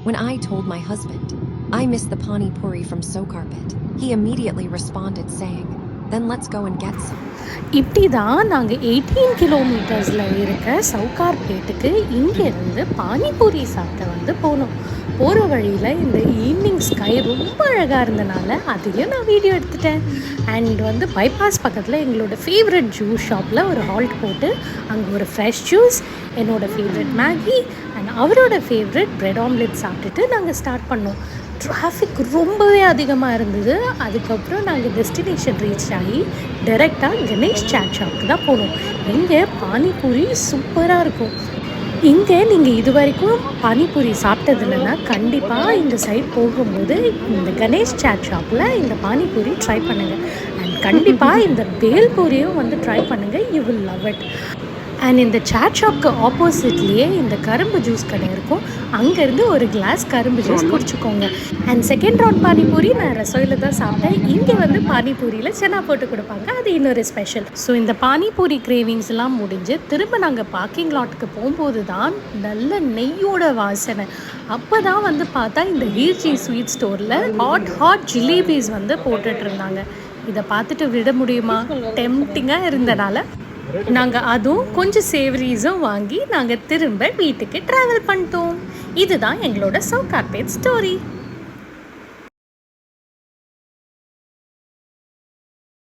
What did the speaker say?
When I told my husband I miss the pani puri from Sokarpet, he immediately responded saying, "Then let's go and get some." இப்படி தான் நாங்கள் 18 கிலோமீட்டர்ஸில் இருக்க சவுகார்பேட்டுக்கு இங்கேருந்து பானிபூரி சாப்பிட வந்து போனோம். போகிற வழியில் இந்த ஈவினிங் ஸ்கை ரொம்ப அழகாக இருந்தனால அதையும் நான் வீடியோ எடுத்துட்டேன். அண்ட் வந்து பைபாஸ் பக்கத்தில் எங்களோட ஃபேவரட் ஜூஸ் ஷாப்பில் ஒரு ஹால்ட் போட்டு அங்கே ஒரு ஃப்ரெஷ் ஜூஸ், என்னோடய ஃபேவரட் மேகி அண்ட் அவரோட ஃபேவரட் ப்ரெட் ஆம்லெட் சாப்பிட்டுட்டு நாங்கள் ஸ்டார்ட் பண்ணோம். டிராஃபிக் ரொம்பவே அதிகமாக இருந்தது. அதுக்கப்புறம் நாங்கள் டெஸ்டினேஷன் ரீச் ஆகி டைரெக்டாக கணேஷ் சாட் ஷாப்புக்கு தான் போனோம். இங்கே பானிபூரி சூப்பராக இருக்கும். இங்கே நீங்கள் இது வரைக்கும் பானிபூரி சாப்பிட்டது இல்லைன்னா கண்டிப்பாக இந்த சைட் போகும்போது இந்த கணேஷ் சாட் ஷாப்பில் இந்த பானிபூரி ட்ரை பண்ணுங்கள். அண்ட் கண்டிப்பாக இந்த பேல்பூரியும் வந்து ட்ரை பண்ணுங்கள். You will love it. And இந்த சாட் ஷாப்க்கு ஆப்போசிட்லேயே இந்த கரும்பு ஜூஸ் கடை இருக்கும். அங்கேருந்து ஒரு கிளாஸ் கரும்பு ஜூஸ் குடிச்சிக்கோங்க. அண்ட் செகண்ட் ரவுண்ட் பானிபூரி நான் ரசோயில் தான் சாப்பிட்டேன். இங்கே வந்து பானிபூரியில் சென்னா போட்டு கொடுப்பாங்க, அது இன்னொரு ஸ்பெஷல். ஸோ இந்த பானிபூரி கிரேவிங்ஸ்லாம் முடிஞ்சு திரும்ப நாங்கள் பார்க்கிங் லாட்டுக்கு போகும்போது தான் நல்ல நெய்யோட வாசனை. அப்போ தான் வந்து பார்த்தா இந்த வீர்ஜி ஸ்வீட் ஸ்டோரில் ஹாட் ஜிலேபிஸ் வந்து போட்டுட்டு இருந்தாங்க. இதை பார்த்துட்டு விட முடியுமா? டெம்டிங்காக இருந்தனால நாங்கள் அதுவும் கொஞ்சம் சேவரீஸும் வாங்கி நாங்கள் திரும்ப வீட்டுக்கு ட்ராவல் பண்ணிட்டோம். இதுதான் எங்களோட சவுகார்பேட் ஸ்டோரி.